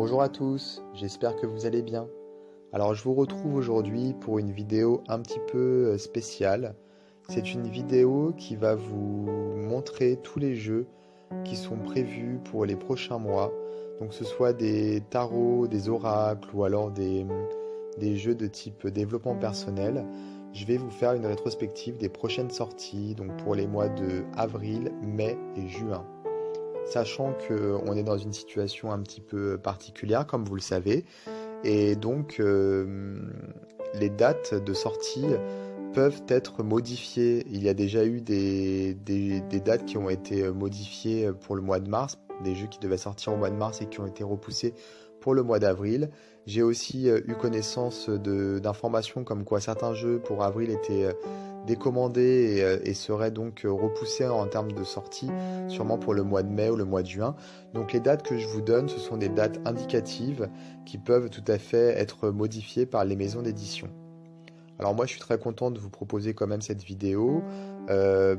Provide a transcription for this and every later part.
Bonjour à tous, j'espère que vous allez bien. Alors je vous retrouve aujourd'hui pour une vidéo un petit peu spéciale. C'est une vidéo qui va vous montrer tous les jeux qui sont prévus pour les prochains mois. Donc que ce soit des tarots, des oracles ou alors des jeux de type développement personnel. Je vais vous faire une rétrospective des prochaines sorties, donc pour les mois de avril, mai et juin. Sachant qu'on est dans une situation un petit peu particulière, comme vous le savez, et donc les dates de sortie peuvent être modifiées. Il y a déjà eu des dates qui ont été modifiées pour le mois de mars, des jeux qui devaient sortir au mois de mars et qui ont été repoussés pour le mois d'avril. J'ai aussi eu connaissance d'informations comme quoi certains jeux pour avril étaient décommandés et seraient donc repoussés en termes de sortie, sûrement pour le mois de mai ou le mois de juin. Donc les dates que je vous donne, ce sont des dates indicatives qui peuvent tout à fait être modifiées par les maisons d'édition. Alors moi je suis très content de vous proposer quand même cette vidéo,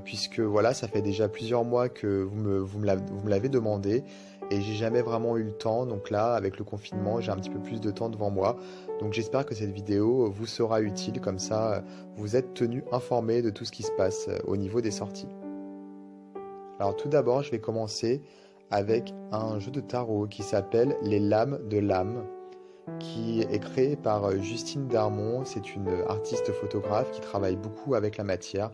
puisque voilà, ça fait déjà plusieurs mois que vous me l'avez demandé, et j'ai jamais vraiment eu le temps. Donc là, avec le confinement, j'ai un petit peu plus de temps devant moi. Donc j'espère que cette vidéo vous sera utile, comme ça vous êtes tenu informé de tout ce qui se passe au niveau des sorties. Alors tout d'abord, je vais commencer avec un jeu de tarot qui s'appelle Les Lames de l'âme, qui est créé par Justine Darmon. C'est une artiste photographe qui travaille beaucoup avec la matière.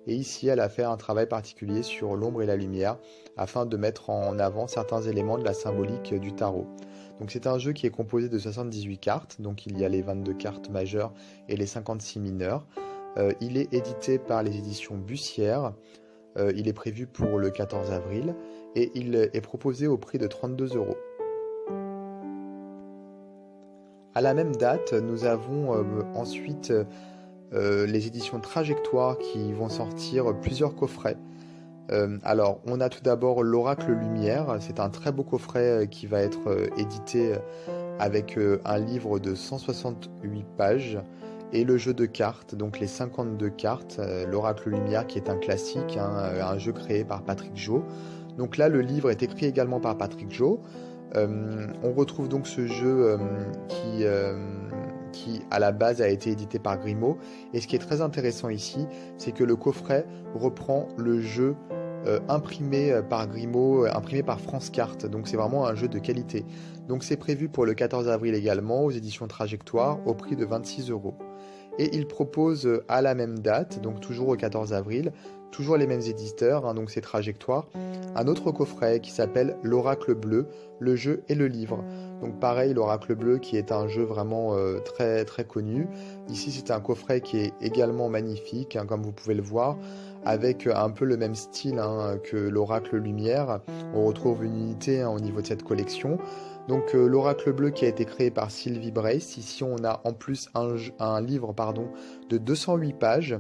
Et ici, elle a fait un travail particulier sur l'ombre et la lumière afin de mettre en avant certains éléments de la symbolique du tarot. Donc c'est un jeu qui est composé de 78 cartes, donc il y a les 22 cartes majeures et les 56 mineures. Il est édité par les éditions Bussière. Il est prévu pour le 14 avril et il est proposé au prix de 32 €. À la même date, nous avons ensuite les éditions Trajectoire qui vont sortir plusieurs coffrets. Alors, on a tout d'abord l'Oracle Lumière. C'est un très beau coffret qui va être édité avec un livre de 168 pages et le jeu de cartes, donc les 52 cartes. L'Oracle Lumière qui est un classique, un jeu créé par Patrick Jo. Donc là, le livre est écrit également par Patrick Jo. On retrouve donc ce jeu qui à la base a été édité par Grimaud. Et ce qui est très intéressant ici, c'est que le coffret reprend le jeu imprimé par Grimaud, imprimé par France Cartes. Donc c'est vraiment un jeu de qualité. Donc c'est prévu pour le 14 avril également aux éditions Trajectoire au prix de 26 €. Et il propose à la même date, donc toujours au 14 avril, toujours les mêmes éditeurs, donc c'est Trajectoire, un autre coffret qui s'appelle l'Oracle Bleu, le jeu et le livre. Donc pareil, l'Oracle Bleu qui est un jeu vraiment très très connu. Ici c'est un coffret qui est également magnifique, comme vous pouvez le voir, avec un peu le même style que l'Oracle Lumière. On retrouve une unité au niveau de cette collection. Donc l'Oracle Bleu qui a été créé par Sylvie Brace. Ici on a en plus un livre de 208 pages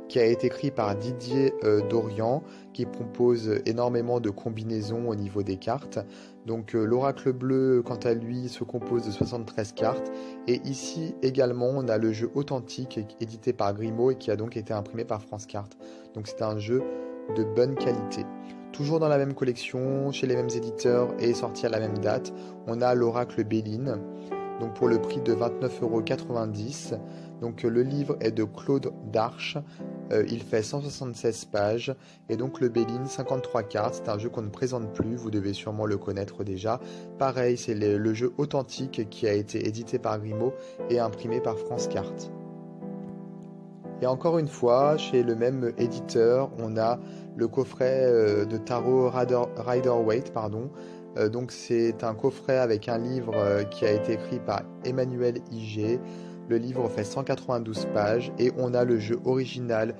qui a été écrit par Didier Dorian, qui propose énormément de combinaisons au niveau des cartes. Donc l'Oracle Bleu, quant à lui, se compose de 73 cartes. Et ici également, on a le jeu authentique édité par Grimaud et qui a donc été imprimé par France Cartes. Donc c'est un jeu de bonne qualité. Toujours dans la même collection, chez les mêmes éditeurs et sorti à la même date, on a l'Oracle Béline, donc pour le prix de 29,90 €. Donc le livre est de Claude Darche, il fait 176 pages, et donc le Béline, 53 cartes, c'est un jeu qu'on ne présente plus, vous devez sûrement le connaître déjà. Pareil, c'est le jeu authentique qui a été édité par Grimaud et imprimé par France Cartes. Et encore une fois, chez le même éditeur, on a le coffret de tarot Rider-Waite, pardon. Donc c'est un coffret avec un livre qui a été écrit par Emmanuel Iger. Le livre fait 192 pages et on a le jeu original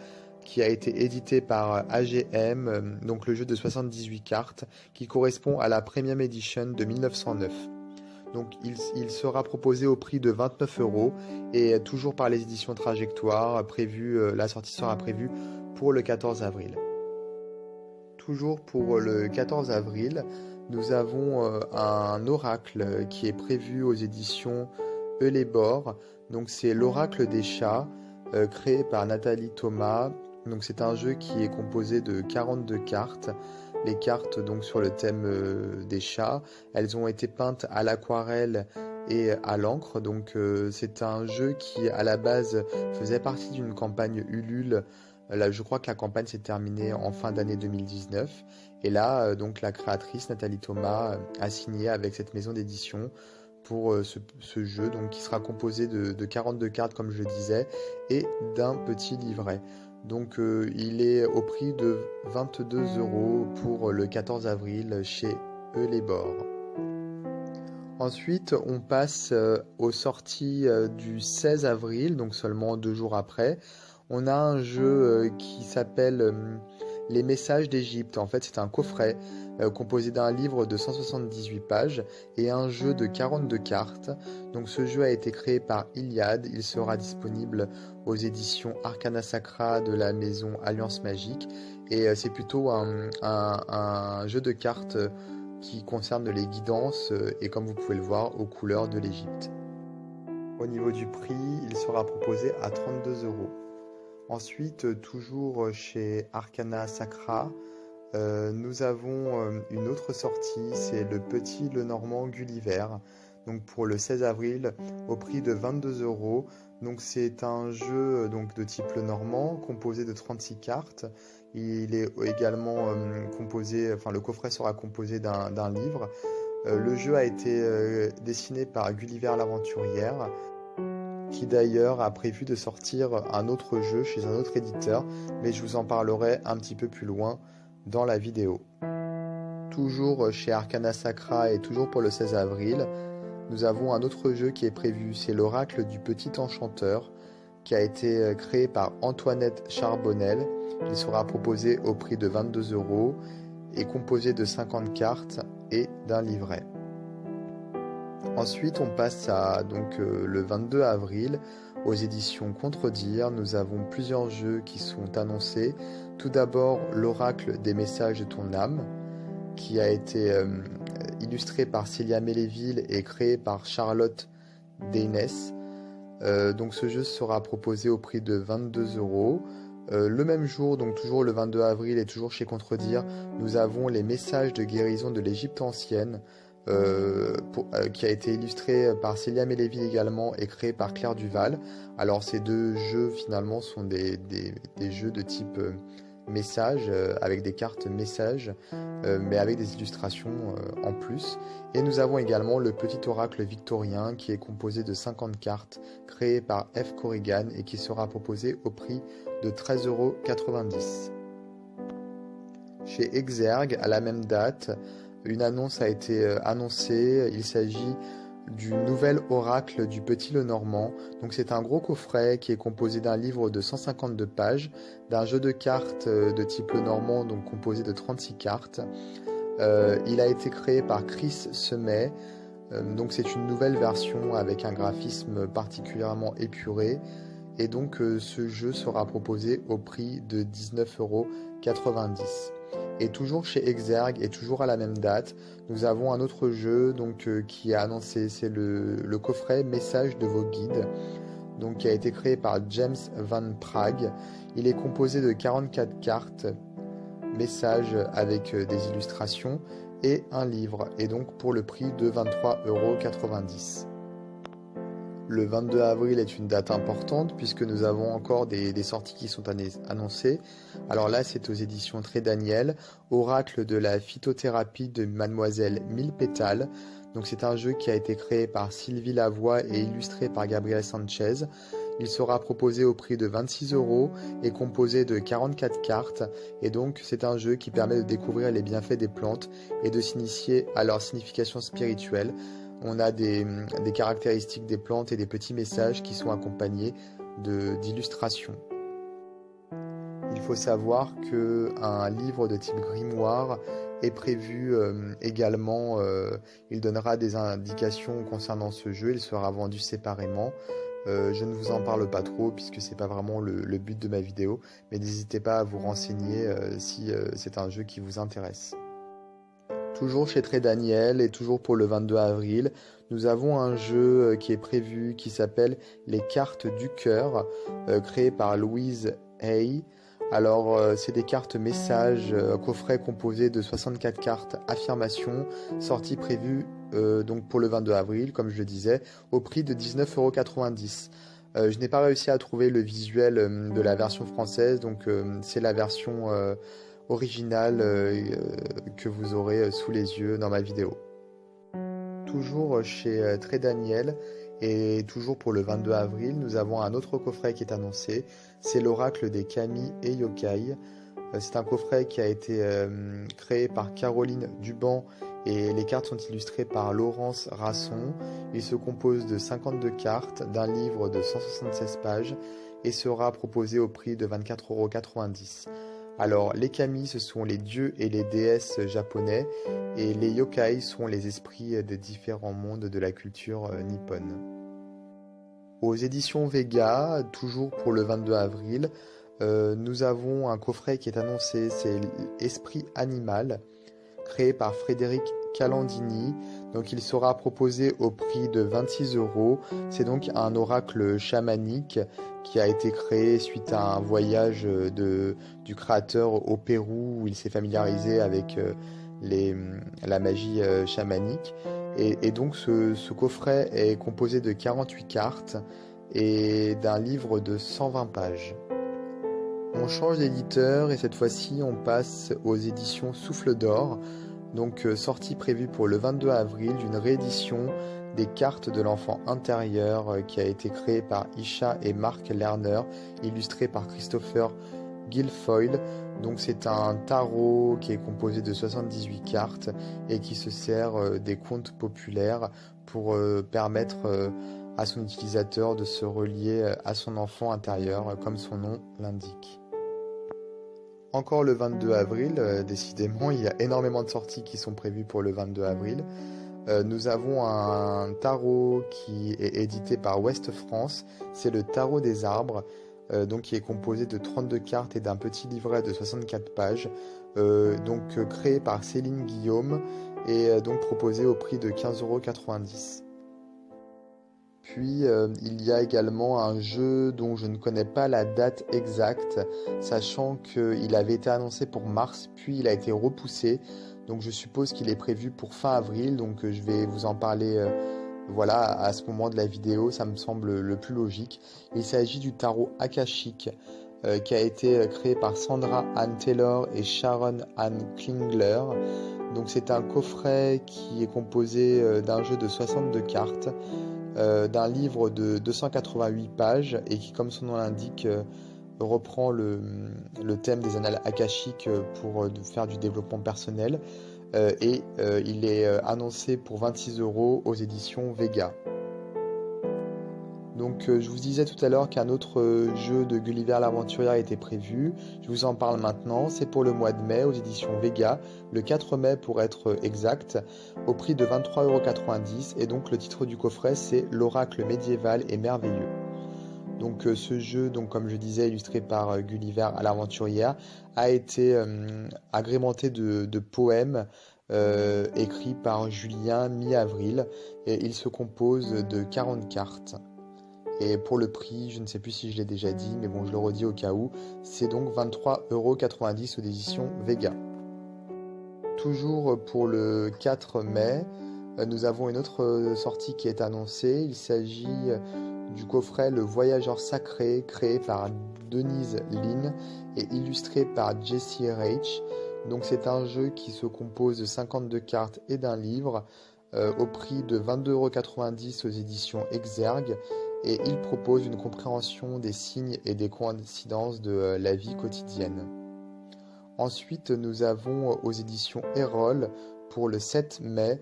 qui a été édité par AGM, donc le jeu de 78 cartes qui correspond à la Premium Edition de 1909. Donc il sera proposé au prix de 29 € et toujours par les éditions Trajectoire, la sortie sera prévue pour le 14 avril. Toujours pour le 14 avril, nous avons un oracle qui est prévu aux éditions Eulébor. Donc c'est l'oracle des chats, créé par Nathalie Thomas. Donc c'est un jeu qui est composé de 42 cartes les cartes donc sur le thème des chats. Elles ont été peintes à l'aquarelle et à l'encre. Donc c'est un jeu qui à la base faisait partie d'une campagne Ulule. Là, je crois que la campagne s'est terminée en fin d'année 2019. Et là, donc la créatrice Nathalie Thomas a signé avec cette maison d'édition pour ce jeu, donc qui sera composé de 42 cartes, comme je le disais, et d'un petit livret. Donc il est au prix de 22 € pour le 14 avril chez Eulébor. Ensuite, on passe aux sorties du 16 avril, donc seulement 2 jours après. On a un jeu qui s'appelle Les Messages d'Égypte. En fait, c'est un coffret composé d'un livre de 178 pages et un jeu de 42 cartes. Donc ce jeu a été créé par Iliad. Il sera disponible aux éditions Arcana Sacra de la maison Alliance Magique. Et c'est plutôt un jeu de cartes qui concerne les guidances et comme vous pouvez le voir, aux couleurs de l'Égypte. Au niveau du prix, il sera proposé à 32 €. Ensuite, toujours chez Arcana Sacra, nous avons une autre sortie, c'est le Petit Lenormand Gulliver, donc pour le 16 avril au prix de 22 €. Donc c'est un jeu donc de type Lenormand composé de 36 cartes. Il est également composé, enfin le coffret sera composé d'un livre. Le jeu a été dessiné par Gulliver l'Aventurière, qui d'ailleurs a prévu de sortir un autre jeu chez un autre éditeur, mais je vous en parlerai un petit peu plus loin dans la vidéo. Toujours chez Arcana Sacra et toujours pour le 16 avril, nous avons un autre jeu qui est prévu, c'est l'Oracle du Petit Enchanteur, qui a été créé par Antoinette Charbonnel. Il sera proposé au prix de 22 € et composé de 50 cartes et d'un livret. Ensuite, on passe à le 22 avril aux éditions Contredire. Nous avons plusieurs jeux qui sont annoncés. Tout d'abord, l'Oracle des Messages de ton âme, qui a été illustré par Célia Méléville et créé par Charlotte Deynes. Donc ce jeu sera proposé au prix de 22 €. Le même jour, donc toujours le 22 avril et toujours chez Contredire, nous avons les Messages de guérison de l'Égypte ancienne, qui a été illustré par Célia Méléville également et créé par Claire Duval. Alors ces deux jeux finalement sont des jeux de type message, avec des cartes messages, mais avec des illustrations en plus. Et nous avons également le Petit Oracle victorien qui est composé de 50 cartes, créé par F. Corrigan et qui sera proposé au prix de 13,90 €. Chez Exergue, à la même date, une annonce a été annoncée. Il s'agit du nouvel oracle du Petit Lenormand. Donc c'est un gros coffret qui est composé d'un livre de 152 pages, d'un jeu de cartes de type Lenormand, donc composé de 36 cartes. Il a été créé par Chris Semet. Donc c'est une nouvelle version avec un graphisme particulièrement épuré. Et donc ce jeu sera proposé au prix de 19,90 €. Et toujours chez Exergue et toujours à la même date, nous avons un autre jeu qui est annoncé, c'est le coffret Message de vos guides, donc qui a été créé par James Van Prague. Il est composé de 44 cartes, messages avec des illustrations et un livre, et donc pour le prix de 23,90 €. Le 22 avril est une date importante puisque nous avons encore des sorties qui sont annoncées. Alors là, c'est aux éditions Très Daniel, Oracle de la phytothérapie de Mademoiselle Mille Pétales. Donc c'est un jeu qui a été créé par Sylvie Lavoie et illustré par Gabriel Sanchez. Il sera proposé au prix de 26 € et composé de 44 cartes. Et donc c'est un jeu qui permet de découvrir les bienfaits des plantes et de s'initier à leur signification spirituelle. On a des caractéristiques des plantes et des petits messages qui sont accompagnés d'illustrations. Il faut savoir qu'un livre de type grimoire est prévu également. Il donnera des indications concernant ce jeu. Il sera vendu séparément. Je ne vous en parle pas trop puisque c'est pas vraiment le but de ma vidéo. Mais n'hésitez pas à vous renseigner si c'est un jeu qui vous intéresse. Toujours chez Très Daniel et toujours pour le 22 avril, nous avons un jeu qui est prévu qui s'appelle Les Cartes du Cœur, créé par Louise Hay. Alors, c'est des cartes messages, coffret composé de 64 cartes affirmation, sortie prévue donc pour le 22 avril, comme je le disais, au prix de 19,90 €. Je n'ai pas réussi à trouver le visuel de la version française, donc c'est la version originale que vous aurez sous les yeux dans ma vidéo. Toujours chez Très Daniel et toujours pour le 22 avril, nous avons un autre coffret qui est annoncé, c'est l'oracle des kami et yokai. C'est un coffret qui a été créé par Caroline Duban et les cartes sont illustrées par Laurence Rasson. Il se compose de 52 cartes, d'un livre de 176 pages et sera proposé au prix de 24,90 €. Alors, les kami, ce sont les dieux et les déesses japonais, et les yokai sont les esprits des différents mondes de la culture nippone. Aux éditions Vega, toujours pour le 22 avril, nous avons un coffret qui est annoncé, c'est Esprit Animal, créé par Frédéric Calandini. Donc il sera proposé au prix de 26 €. C'est donc un oracle chamanique qui a été créé suite à un voyage du créateur au Pérou où il s'est familiarisé avec la magie chamanique. Et donc ce coffret est composé de 48 cartes et d'un livre de 120 pages. On change d'éditeur et cette fois-ci on passe aux éditions Souffle d'Or, donc sortie prévue pour le 22 avril d'une réédition des cartes de l'enfant intérieur qui a été créée par Isha et Mark Lerner, illustré par Christopher Guilfoyle. Donc c'est un tarot qui est composé de 78 cartes et qui se sert des contes populaires pour permettre à son utilisateur de se relier à son enfant intérieur, comme son nom l'indique. Encore le 22 avril, décidément, il y a énormément de sorties qui sont prévues pour le 22 avril. Nous avons un tarot qui est édité par Ouest France, c'est le tarot des arbres, donc qui est composé de 32 cartes et d'un petit livret de 64 pages, créé par Céline Guillaume et donc proposé au prix de 15,90 €. Puis il y a également un jeu dont je ne connais pas la date exacte, sachant qu'il avait été annoncé pour mars, puis il a été repoussé. Donc je suppose qu'il est prévu pour fin avril, donc je vais vous en parler voilà, à ce moment de la vidéo, ça me semble le plus logique. Il s'agit du tarot Akashique qui a été créé par Sandra Anne Taylor et Sharon Anne Klingler. Donc c'est un coffret qui est composé d'un jeu de 62 cartes. D'un livre de 288 pages et qui, comme son nom l'indique, reprend le thème des annales akashiques pour faire du développement personnel. Il est annoncé pour 26 € aux éditions Vega. Donc je vous disais tout à l'heure qu'un autre jeu de Gulliver l'Aventurier était prévu. Je vous en parle maintenant. C'est pour le mois de mai aux éditions Vega, le 4 mai pour être exact, au prix de 23,90 €. Et donc le titre du coffret c'est L'oracle médiéval et merveilleux. Donc ce jeu, donc, comme je disais, illustré par Gulliver à l'Aventurière, a été agrémenté de poèmes écrits par Julien mi-avril. Et il se compose de 40 cartes. Et pour le prix, je ne sais plus si je l'ai déjà dit, mais bon, je le redis au cas où, c'est donc 23,90 € aux éditions Vega. Toujours pour le 4 mai, nous avons une autre sortie qui est annoncée. Il s'agit du coffret Le Voyageur Sacré, créé par Denise Lin et illustré par Jessie Reich. Donc c'est un jeu qui se compose de 52 cartes et d'un livre, au prix de 22,90 € aux éditions Exergue. Et il propose une compréhension des signes et des coïncidences de la vie quotidienne. Ensuite, nous avons aux éditions Erol, pour le 7 mai,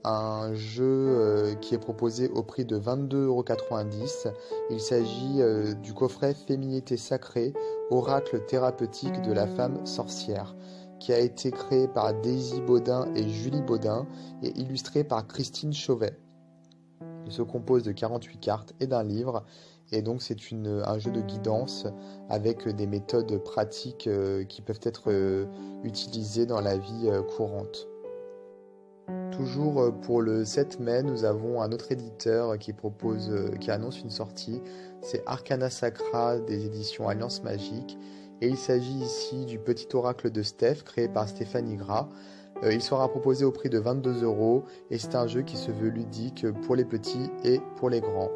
un jeu qui est proposé au prix de 22,90 €. Il s'agit du coffret Féminité sacrée, oracle thérapeutique de la femme sorcière, qui a été créé par Daisy Baudin et Julie Baudin et illustré par Christine Chauvet. Il se compose de 48 cartes et d'un livre, et donc c'est un jeu de guidance avec des méthodes pratiques qui peuvent être utilisées dans la vie courante. Toujours pour le 7 mai, nous avons un autre éditeur qui annonce une sortie, c'est Arcana Sacra des éditions Alliance Magique, Et il s'agit ici du petit oracle de Steph créé par Stéphanie Gras. Il sera proposé au prix de 22 € et c'est un jeu qui se veut ludique pour les petits et pour les grands.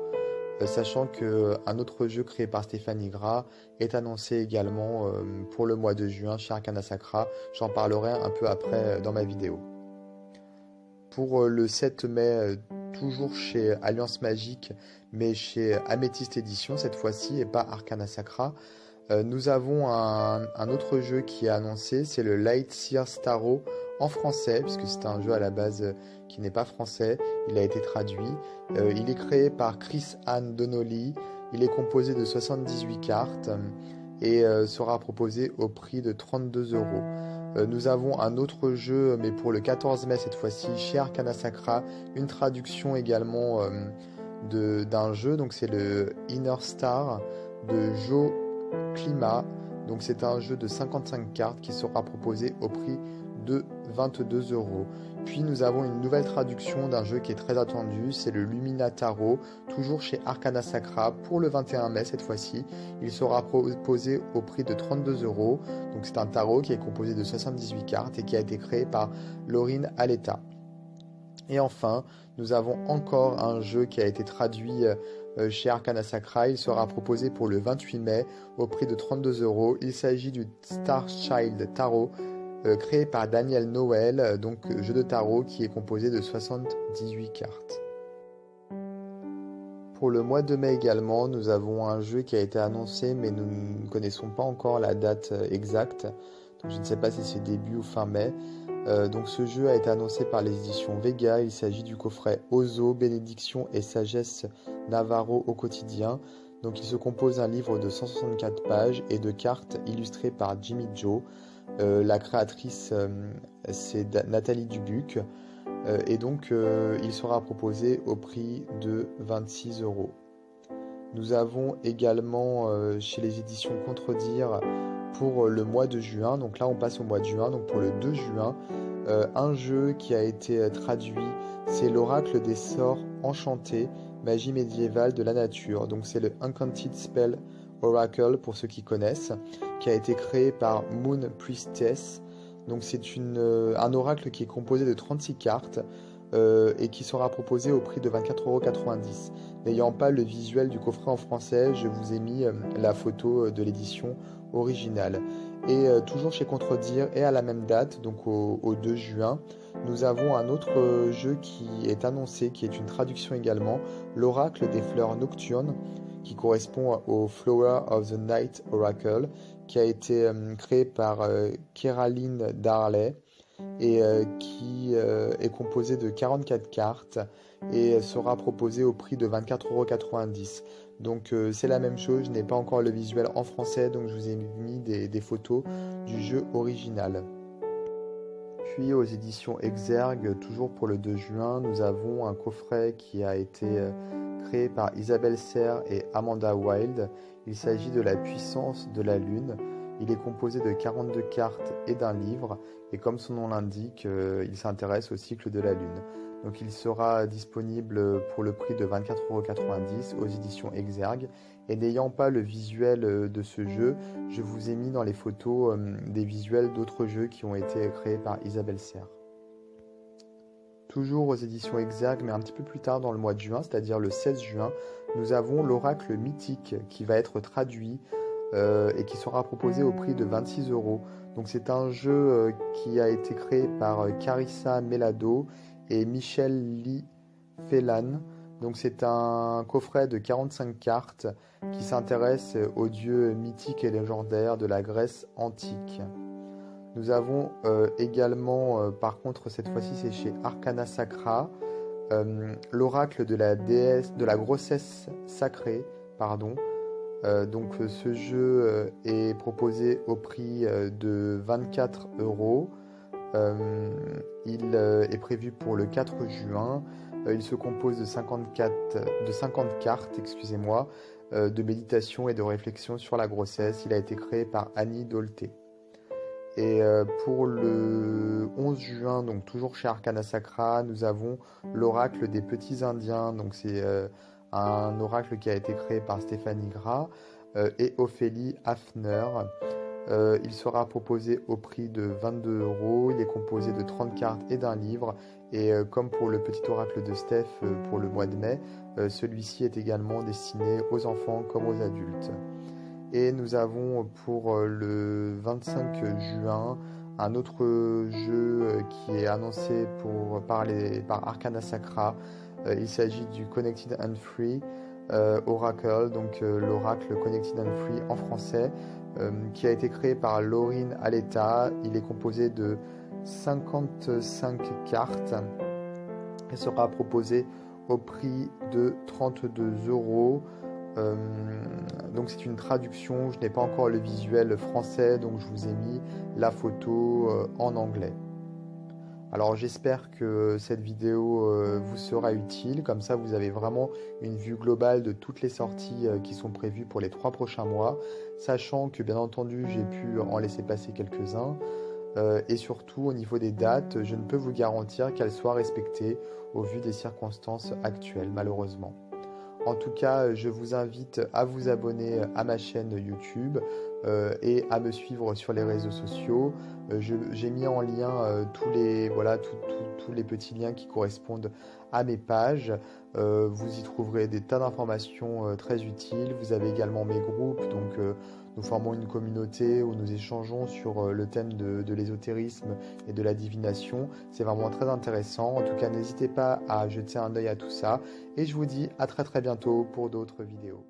Sachant qu'un autre jeu créé par Stéphanie Gras est annoncé également pour le mois de juin chez Arcana Sacra. J'en parlerai un peu après dans ma vidéo. Pour le 7 mai, toujours chez Alliance Magique, mais chez Amethyst Edition cette fois-ci et pas Arcana Sacra, nous avons un autre jeu qui est annoncé, c'est le Lightseer Starro en français, puisque c'est un jeu à la base qui n'est pas français, il a été traduit. Il est créé par Chris Ann Donnelly, il est composé de 78 cartes et sera proposé au prix de 32 €. Nous avons un autre jeu, mais pour le 14 mai cette fois-ci, chez Arcana Sacra, une traduction également d'un jeu, donc c'est le Inner Star de Joe Climat, donc c'est un jeu de 55 cartes qui sera proposé au prix de 22 €. Puis nous avons une nouvelle traduction d'un jeu qui est très attendu, c'est le Lumina Tarot, toujours chez Arcana Sacra pour le 21 mai cette fois-ci. Il sera proposé au prix de 32 €. Donc c'est un tarot qui est composé de 78 cartes et qui a été créé par Laurine Aletta. Et enfin, nous avons encore un jeu qui a été traduit chez Arcana Sacra. Il sera proposé pour le 28 mai au prix de 32 €. Il s'agit du Star Child Tarot créé par Daniel Noël, donc jeu de tarot qui est composé de 78 cartes. Pour le mois de mai également, nous avons un jeu qui a été annoncé, mais nous ne connaissons pas encore la date exacte. Donc je ne sais pas si c'est début ou fin mai. Donc ce jeu a été annoncé par les éditions Vega. Il s'agit du coffret Ozo, Bénédiction et Sagesse Navarro au quotidien. Donc il se compose d'un livre de 164 pages et de cartes illustrées par Jimmy Joe. La créatrice, c'est Nathalie Dubuc. Et donc, il sera proposé au prix de 26 €. Nous avons également chez les éditions Contredire pour le mois de juin. Donc là, on passe au mois de juin. Donc pour le 2 juin, un jeu qui a été traduit, c'est l'Oracle des sorts enchantés, magie médiévale de la nature. Donc c'est le Enchanted Spell Oracle pour ceux qui connaissent, qui a été créé par Moon Priestess. Donc c'est un oracle qui est composé de 36 cartes et qui sera proposé au prix de 24,90 €. N'ayant pas le visuel du coffret en français, je vous ai mis la photo de l'édition originale. Et toujours chez Contredire et à la même date, donc au 2 juin, nous avons un autre jeu qui est annoncé, qui est une traduction également, l'Oracle des fleurs nocturnes, qui correspond au Flower of the Night Oracle, qui a été créé par Keraline Darley et qui est composé de 44 cartes et sera proposé au prix de 24,90 €. Donc c'est la même chose, je n'ai pas encore le visuel en français, donc je vous ai mis des photos du jeu original. Puis aux éditions Exergue, toujours pour le 2 juin, nous avons un coffret qui a été créé par Isabelle Serre et Amanda Wild. Il s'agit de la puissance de la lune. Il est composé de 42 cartes et d'un livre, et comme son nom l'indique, il s'intéresse au cycle de la lune. Donc il sera disponible pour le prix de 24,90 € aux éditions Exergue. Et n'ayant pas le visuel de ce jeu, je vous ai mis dans les photos des visuels d'autres jeux qui ont été créés par Isabelle Serre. Toujours aux éditions Exergue, mais un petit peu plus tard dans le mois de juin, c'est-à-dire le 16 juin, nous avons l'Oracle Mythique qui va être traduit et qui sera proposé au prix de 26 €. Donc c'est un jeu qui a été créé par Carissa Melado et Michel Lee Phelan. Donc c'est un coffret de 45 cartes qui s'intéresse aux dieux mythiques et légendaires de la Grèce antique. Nous avons également, par contre cette fois-ci c'est chez Arcana Sacra, l'oracle de la déesse de la grossesse sacrée, pardon. Donc ce jeu est proposé au prix de 24 €. Il est prévu pour le 4 juin. Il se compose de 50 cartes, excusez-moi, de méditation et de réflexion sur la grossesse. Il a été créé par Annie Dolté. Et pour le 11 juin, donc toujours chez Arcana Sacra, nous avons l'oracle des petits indiens. Donc c'est un oracle qui a été créé par Stéphanie Gras et Ophélie Hafner. Il sera proposé au prix de 22 €. Il est composé de 30 cartes et d'un livre. Et comme pour le petit oracle de Steph pour le mois de mai, celui-ci est également destiné aux enfants comme aux adultes. Et nous avons pour le 25 juin un autre jeu qui est annoncé par Arcana Sacra. Il s'agit du Connected and Free Oracle, donc l'oracle Connected and Free en français, qui a été créé par Laurine Aletta. Il est composé de 55 cartes et sera proposé au prix de 32 €. Donc c'est une traduction, je n'ai pas encore le visuel français, donc je vous ai mis la photo en anglais. Alors j'espère que cette vidéo vous sera utile, comme ça vous avez vraiment une vue globale de toutes les sorties qui sont prévues pour les 3 prochains mois, sachant que bien entendu j'ai pu en laisser passer quelques-uns, et surtout au niveau des dates, je ne peux vous garantir qu'elles soient respectées au vu des circonstances actuelles malheureusement. En tout cas, je vous invite à vous abonner à ma chaîne YouTube et à me suivre sur les réseaux sociaux. J'ai mis en lien tous les petits liens qui correspondent à mes pages. Vous y trouverez des tas d'informations très utiles. Vous avez également mes groupes, donc nous formons une communauté où nous échangeons sur le thème de l'ésotérisme et de la divination. C'est vraiment très intéressant. En tout cas, n'hésitez pas à jeter un œil à tout ça. Et je vous dis à très très bientôt pour d'autres vidéos.